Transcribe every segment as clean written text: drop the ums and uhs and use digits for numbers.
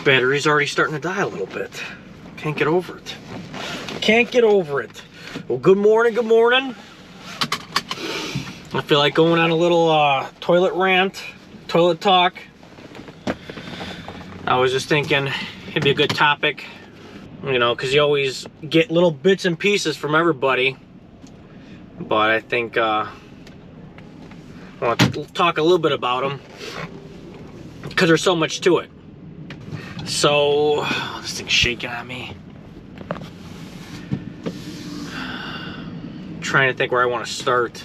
Battery's already starting to die a little bit. Can't get over it. Can't get over it. Well, good morning, good morning. I feel like going on a little toilet rant, toilet talk. I was just thinking it'd be a good topic, you know, because you always get little bits and pieces from everybody. But I think I want to talk a little bit about them because there's so much to it. So, this thing's shaking on me. I'm trying to think where I want to start.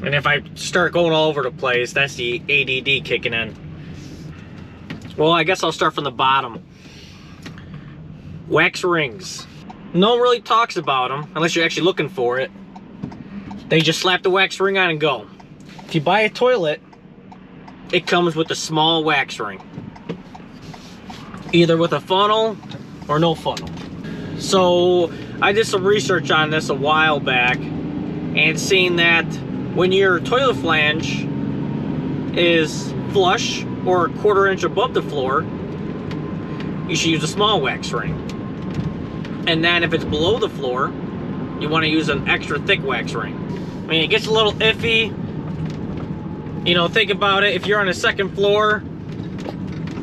And if I start going all over the place, that's the ADD kicking in. Well, I guess I'll start from the bottom. Wax rings. No one really talks about them unless you're actually looking for it. They just slap the wax ring on and go. If you buy a toilet, it comes with a small wax ring. Either with a funnel or no funnel. So I did some research on this a while back and seen that when your toilet flange is flush or a 1/4 inch above the floor, you should use a small wax ring. And then if it's below the floor, you want to use an extra thick wax ring. I mean, it gets a little iffy. You know, think about it. If you're on the second floor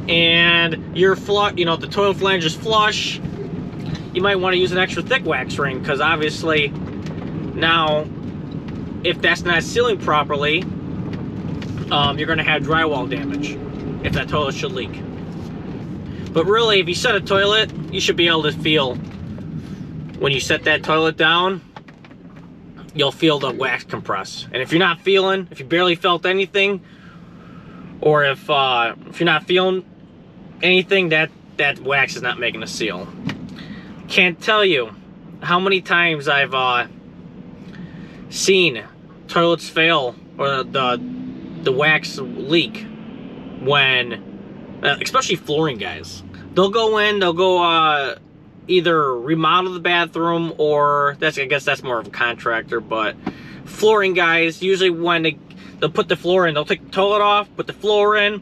and you're you know, the toilet flange is flush, you might want to use an extra thick wax ring because obviously now, if that's not sealing properly, you're going to have drywall damage if that toilet should leak. But really, if you set a toilet, you should be able to feel when you set that toilet down. You'll feel the wax compress. And if you're not feeling, if you barely felt anything, or if you're not feeling anything, that wax is not making a seal. Can't tell you how many times I've seen toilets fail or the wax leak when, especially flooring guys. They'll go in, they'll go either remodel the bathroom, or I guess that's more of a contractor, but flooring guys, usually when they'll put the floor in, they'll take the toilet off, put the floor in.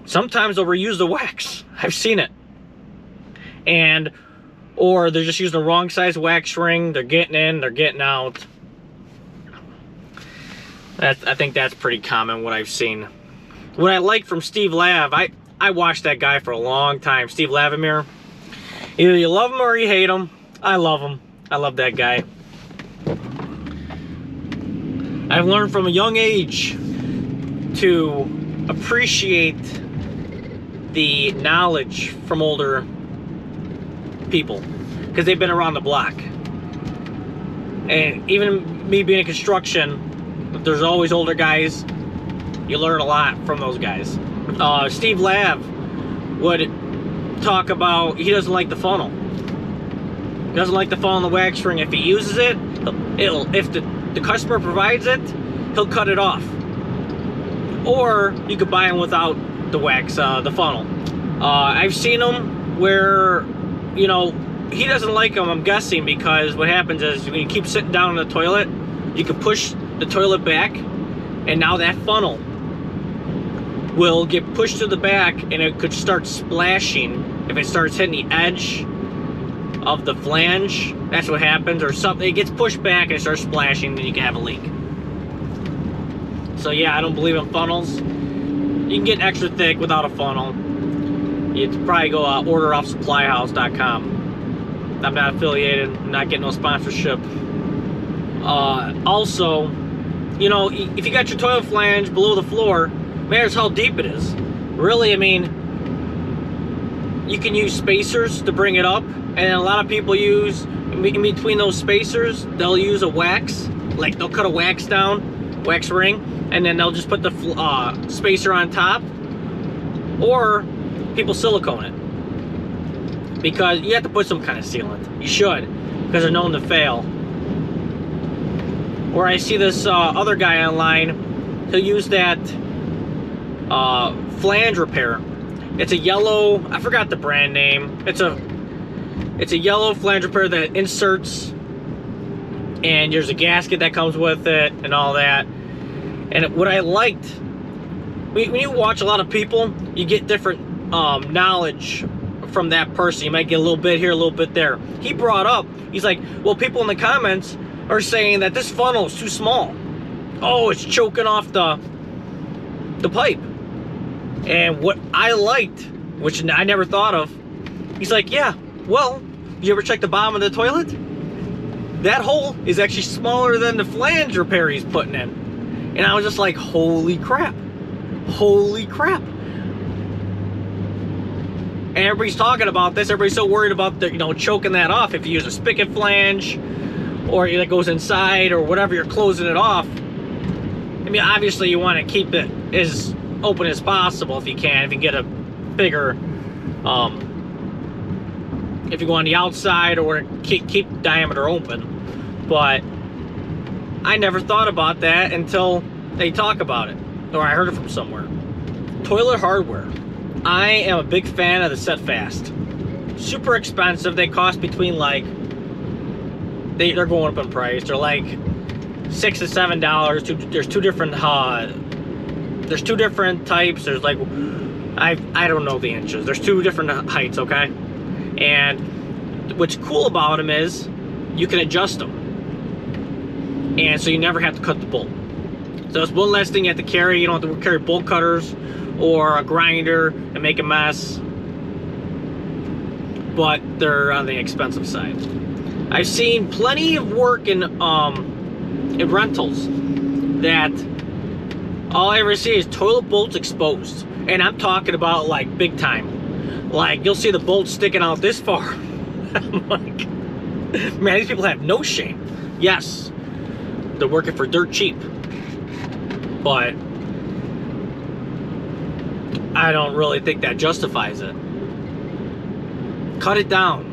Sometimes they'll reuse the wax. I've seen it. Or they're just using the wrong size wax ring. They're getting in, they're getting out. I think that's pretty common, what I've seen. What I like from Steve Lav, I watched that guy for a long time, Steve Lavimoniere. Either you love him or you hate him. I love him. I love that guy. I've learned from a young age to appreciate the knowledge from older people because they've been around the block. And even me being in construction, there's always older guys. You learn a lot from those guys. Steve Lav would talk about he doesn't like the funnel. He doesn't like the funnel in the wax ring. If he uses it, if the customer provides it, he'll cut it off. Or you could buy them without the wax, the funnel. I've seen them where, you know, he doesn't like them, I'm guessing, because what happens is when you keep sitting down in the toilet, you can push the toilet back, and now that funnel will get pushed to the back and it could start splashing. If it starts hitting the edge of the flange, that's what happens, or something. It gets pushed back and it starts splashing, then you can have a leak. So yeah, I don't believe in funnels. You can get extra thick without a funnel. You'd probably go order off supplyhouse.com. I'm not affiliated, I'm not getting no sponsorship. Also, you know, if you got your toilet flange below the floor, matters how deep it is. Really, I mean, you can use spacers to bring it up, and a lot of people use, in between those spacers, they'll use a wax, like they'll cut a wax down, wax ring, and then they'll just put the spacer on top, or people silicone it. Because you have to put some kind of sealant. You should, because they're known to fail. Or I see this other guy online, he'll use that flange repair. It's a yellow, I forgot the brand name. It's a yellow flange repair that inserts, and there's a gasket that comes with it and all that. And what I liked when you watch a lot of people, you get different knowledge from that person. You might get a little bit here, a little bit there. He brought up, he's like, well, people in the comments are saying that this funnel is too small. Oh, it's choking off the pipe. And what I liked, which I never thought of, he's like, yeah, well, you ever check the bottom of the toilet? That hole is actually smaller than the flange repair he's putting in. And I was just like, holy crap. Holy crap. And everybody's talking about this. Everybody's so worried about the, choking that off. If you use a spigot flange or that goes inside or whatever, you're closing it off. I mean, obviously you want to keep it as open as possible if you can. If you get a bigger, if you go on the outside or keep the diameter open. But I never thought about that until they talk about it, or I heard it from somewhere. Toilet hardware. I am a big fan of the Set Fast. Super expensive. They cost between like, they're going up in price. They're like $6 to $7. There's two different there's two different types. There's like, I don't know the inches. There's two different heights, okay? And what's cool about them is you can adjust them. And so you never have to cut the bolt. So it's one less thing you have to carry. You don't have to carry bolt cutters or a grinder and make a mess. But they're on the expensive side. I've seen plenty of work in rentals that all I ever see is toilet bolts exposed. And I'm talking about like big time. Like you'll see the bolts sticking out this far. I'm like, man, these people have no shame. Yes, they're working for dirt cheap. But I don't really think that justifies it. Cut it down.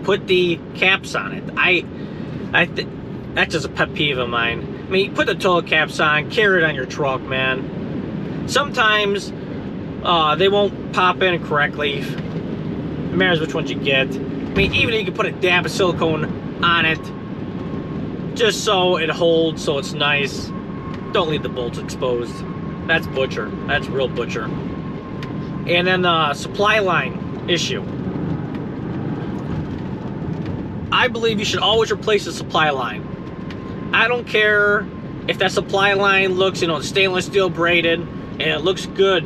Put the caps on it. I think that's just a pet peeve of mine. I mean, put the toilet caps on, carry it on your truck, man. Sometimes they won't pop in correctly. It matters which ones you get. I mean, even if you can put a dab of silicone on it, just so it holds, so it's nice. Don't leave the bolts exposed. That's butcher. That's real butcher. And then the supply line issue. I believe you should always replace the supply line. I don't care if that supply line looks, stainless steel braided and it looks good.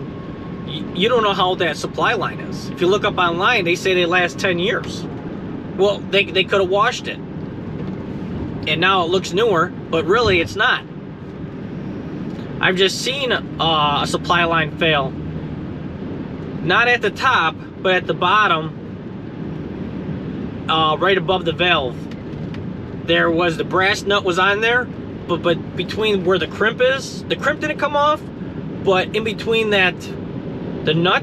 You don't know how old that supply line is. If you look up online, they say they last 10 years. Well, they could have washed it. And now it looks newer, but really it's not. I've just seen a supply line fail. Not at the top, but at the bottom, right above the valve. There was the brass nut was on there, but between where the crimp is, the crimp didn't come off, but in between that, the nut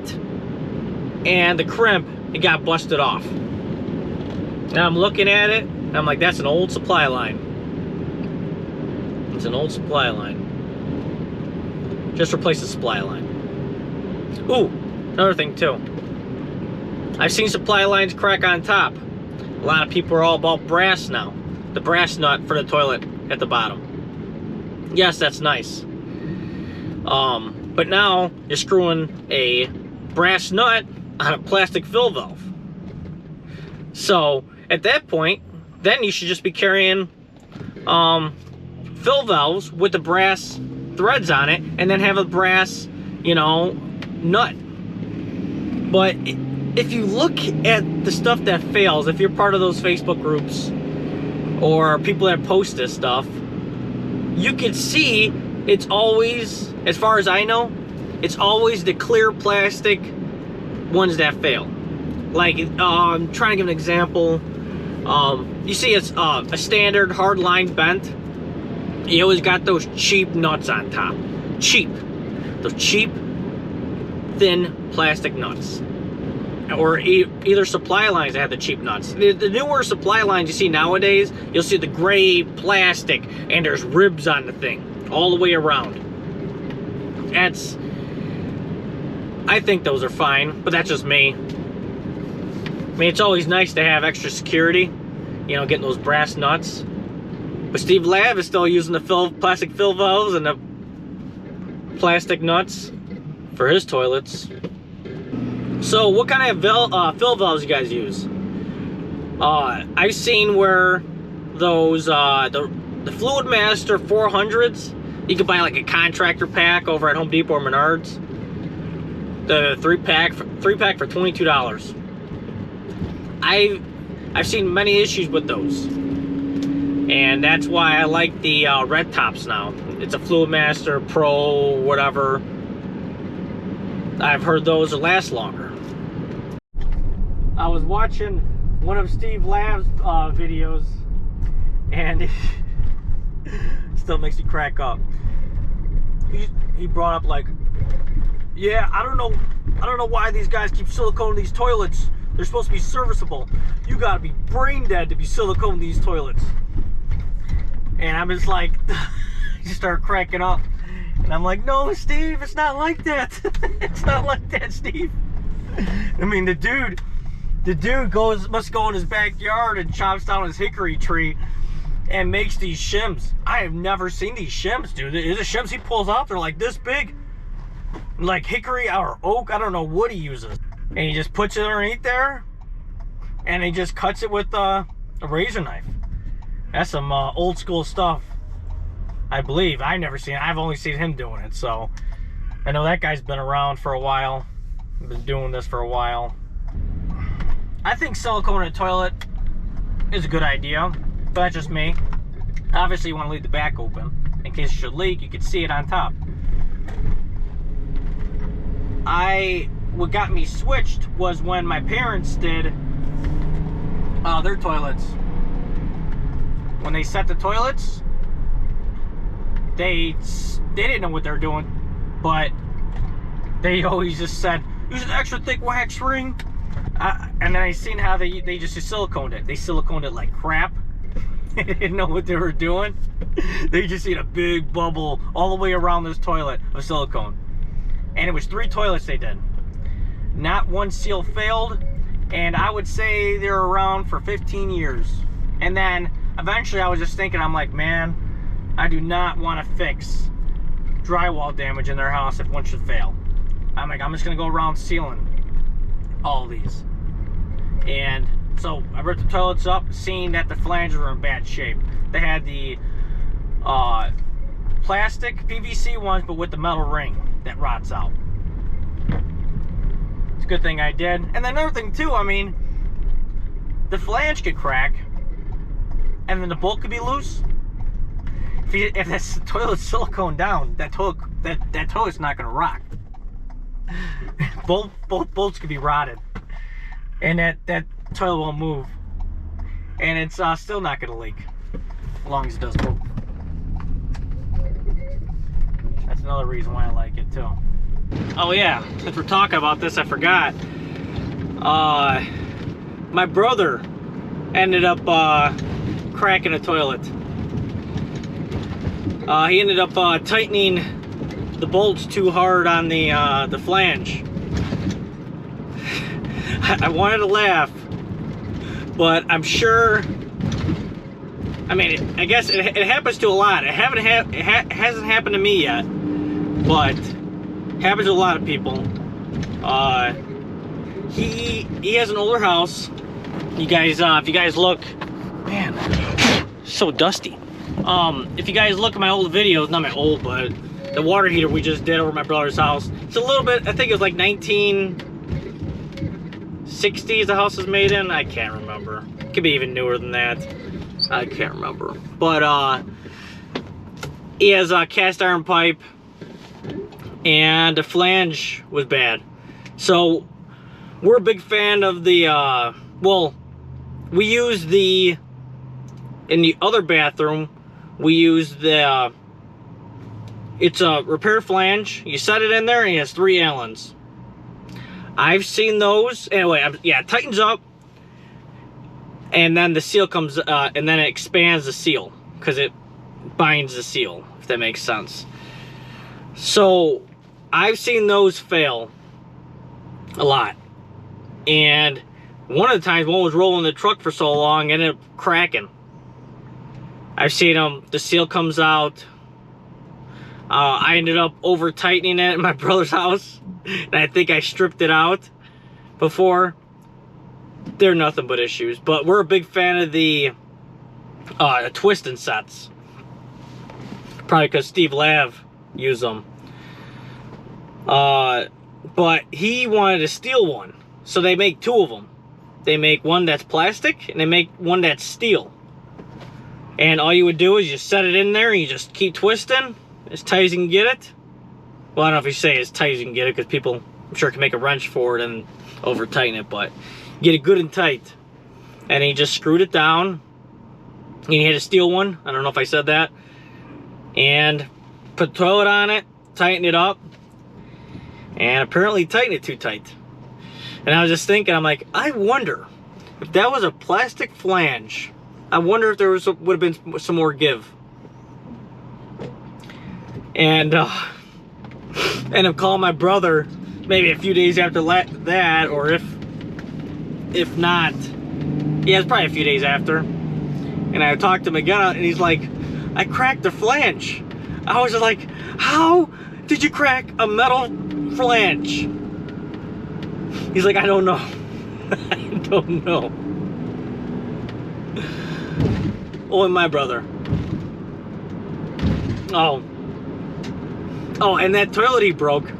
and the crimp, it got busted off. Now I'm looking at it, and I'm like, that's an old supply line. It's an old supply line. Just replace the supply line. Ooh, another thing too. I've seen supply lines crack on top. A lot of people are all about brass now. The brass nut for the toilet at the bottom. Yes, that's nice. But now you're screwing a brass nut on a plastic fill valve. So at that point, then you should just be carrying fill valves with the brass threads on it, and then have a brass, nut. But if you look at the stuff that fails, if you're part of those Facebook groups or people that post this stuff, you can see it's always, as far as I know, it's always the clear plastic ones that fail. Like, I'm trying to give an example. You see it's a standard hard line bent. You always got those cheap nuts on top. Cheap. Those cheap, thin plastic nuts. Or either supply lines that have the cheap nuts. The newer supply lines you see nowadays, you'll see the gray plastic and there's ribs on the thing all the way around. I think those are fine, but that's just me. I mean, it's always nice to have extra security, getting those brass nuts. But Steve Lav is still using the plastic fill valves and plastic nuts for his toilets. So what kind of fill valves you guys use? I've seen where those the Fluid Master 400s, you can buy like a contractor pack over at Home Depot or Menards. The three pack for $22. I've seen many issues with those, and that's why I like the red tops now. It's a Fluid Master Pro, whatever. I've heard those will last longer. I was watching one of Steve Lav's videos, and it still makes me crack up. He brought up like, yeah, I don't know why these guys keep siliconing these toilets. They're supposed to be serviceable. You gotta be brain dead to be siliconing these toilets. And I'm just like, just start cracking up. And I'm like, no, Steve, it's not like that. It's not like that, Steve. I mean, the dude must go in his backyard and chops down his hickory tree and makes these shims. I have never seen these shims, dude. The shims he pulls out, they're like this big. Like hickory or oak, I don't know what he uses. And he just puts it underneath there, and he just cuts it with a razor knife. That's some old school stuff, I believe. I've never seen it. I've only seen him doing it, so I know that guy's been around for a while. Been doing this for a while. I think siliconing a toilet is a good idea, but that's just me. Obviously, you want to leave the back open in case it should leak. You can see it on top. What got me switched was when my parents did their toilets. When they set the toilets, they didn't know what they were doing, but they always just said, use an extra thick wax ring. And then I seen how they just siliconed it. They siliconed it like crap. They didn't know what they were doing. They just seen a big bubble all the way around this toilet of silicone. And it was 3 toilets they did. Not one seal failed, and I would say they're around for 15 years. And then eventually I was just thinking, I'm like, man, I do not want to fix drywall damage in their house if one should fail. I'm like, I'm just gonna go around sealing all these. And so I ripped the toilets up, seeing that the flanges were in bad shape. They had the plastic PVC ones, but with the metal ring that rots out. It's a good thing I did. And then another thing too, I mean, the flange could crack, and then the bolt could be loose. If this toilet's silicone down, that toilet's not gonna rock. Both bolts could be rotted, and that toilet won't move, and it's still not gonna leak as long as it does move. That's another reason why I like it too. Oh yeah, since we're talking about this, I forgot. My brother ended up cracking a toilet. He ended up tightening the bolts too hard on the flange. I wanted to laugh, but I'm sure. I mean, I guess it happens to a lot. It hasn't happened to me yet, but it happens to a lot of people. He has an older house. You guys, if you guys look, man, so dusty. If you guys look at my old videos, not my old, but the water heater we just did over my brother's house, it's a little bit, I think it was like 1960s the house was made in. I can't remember. It could be even newer than that. I can't remember. But he has a cast iron pipe, and the flange was bad. So we're a big fan of the well, we use in the other bathroom, we use the it's a repair flange. You set it in there and it has 3 Allens. I've seen those. Anyway, yeah, it tightens up, and then the seal comes, and then it expands the seal because it binds the seal, if that makes sense. So I've seen those fail a lot, and one of the times one was rolling the truck for so long, it ended up cracking. I've seen them, the seal comes out. I ended up over tightening it at my brother's house, and I think I stripped it out before. They're nothing but issues, but we're a big fan of the twisting sets. Probably because Steve Lav used them. But he wanted a steel one, so they make two of them. They make one that's plastic, and they make one that's steel. And all you would do is you set it in there, and you just keep twisting as tight as you can get it. Well, I don't know if you say as tight as you can get it, because people, I'm sure, can make a wrench for it and over tighten it, but get it good and tight. And he just screwed it down, and he had a steel one. I don't know if I said that. And put the toilet on it, tighten it up, and apparently tightened it too tight. And I was just thinking, I'm like, I wonder if that was a plastic flange. I wonder if there would have been some more give. And end up calling my brother maybe a few days after that, or if not, yeah, it's probably a few days after. And I talked to him again, and he's like, I cracked the flange. I was just like, how did you crack a metal flange? He's like, I don't know. I don't know. Oh, and my brother. Oh, and that toilet he broke,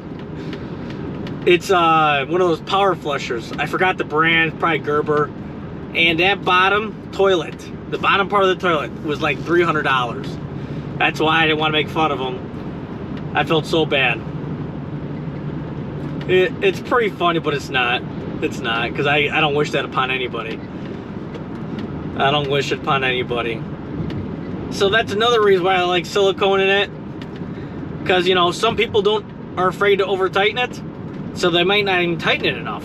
it's one of those power flushers. I forgot the brand, probably Gerber. And that bottom toilet, the bottom part of the toilet, was like $300. That's why I didn't want to make fun of him. I felt so bad. It's pretty funny, but it's not. It's not, because I don't wish that upon anybody. I don't wish it upon anybody. So that's another reason why I like silicone in it. Because, you know, some people are afraid to over tighten it, so they might not even tighten it enough.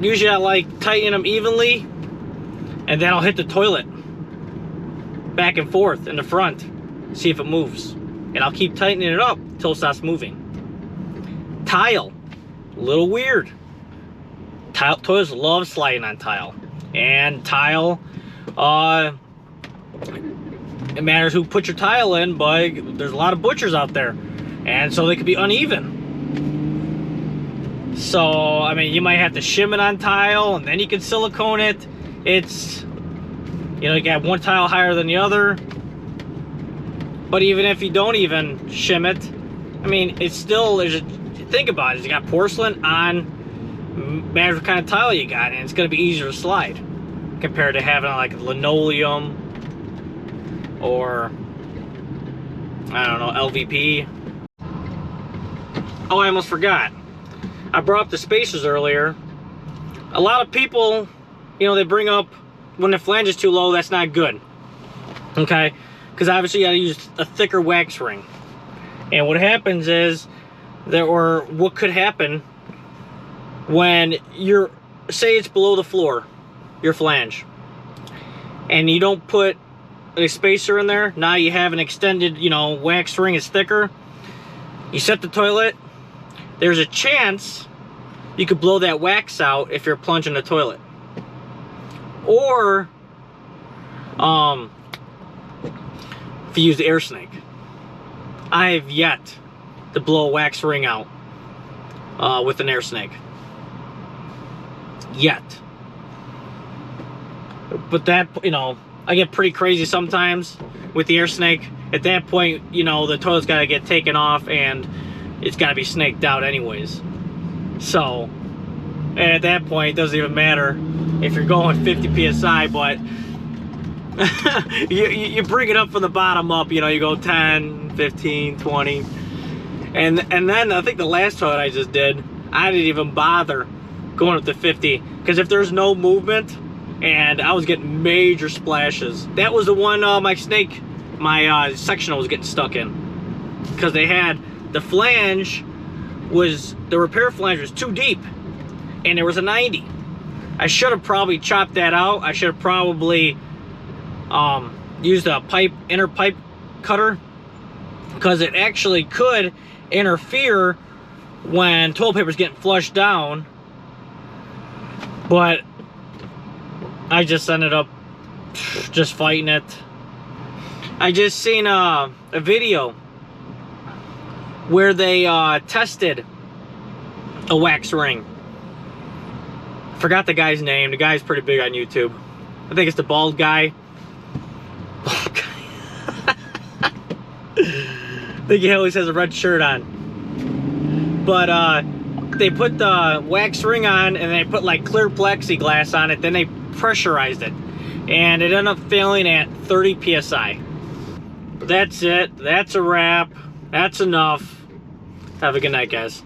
Usually I like tightening them evenly, and then I'll hit the toilet back and forth in the front, see if it moves. And I'll keep tightening it up until it stops moving. Tile, a little weird. Toilets love sliding on tile. And tile, it matters who put your tile in, but there's a lot of butchers out there, and so they could be uneven. So, I mean, you might have to shim it on tile, and then you can silicone it. It's, you know, you can have one tile higher than the other. But even if you don't even shim it, I mean, it's still, think about it, you got porcelain on, matters what kind of tile you got, and it's going to be easier to slide compared to having like linoleum or, I don't know, LVP. Oh, I almost forgot. I brought up the spacers earlier. A lot of people, you know, they bring up when the flange is too low, that's not good. Okay? Because obviously you gotta use a thicker wax ring. And what happens is, what could happen when say it's below the floor, your flange, and you don't put a spacer in there, now you have an extended, you know, wax ring is thicker. You set the toilet, there's a chance you could blow that wax out if you're plunging the toilet. Or, if you use the air snake. I have yet to blow a wax ring out with an air snake. Yet. But that, you know, I get pretty crazy sometimes with the air snake. At that point, you know, the toilet's got to get taken off and it's got to be snaked out anyways. So, at that point, it doesn't even matter if you're going 50 psi, but you bring it up from the bottom up, you know, you go 10, 15, 20. And then I think the last toilet I just did, I didn't even bother going up to 50, because if there's no movement, and I was getting major splashes. That was the one my sectional was getting stuck in, because they had the flange the repair flange was too deep, and there was a 90. I should have probably chopped that out. I should have probably used a inner pipe cutter, because it actually could interfere when toilet paper is getting flushed down. But I just ended up just fighting it. I just seen a video where they tested a wax ring. Forgot the guy's name. The guy's pretty big on YouTube. I think it's the bald guy. Bald guy. I think he always has a red shirt on. But they put the wax ring on and they put like clear plexiglass on it. Then they pressurized it. And it ended up failing at 30 PSI. That's it. That's a wrap. That's enough. Have a good night, guys.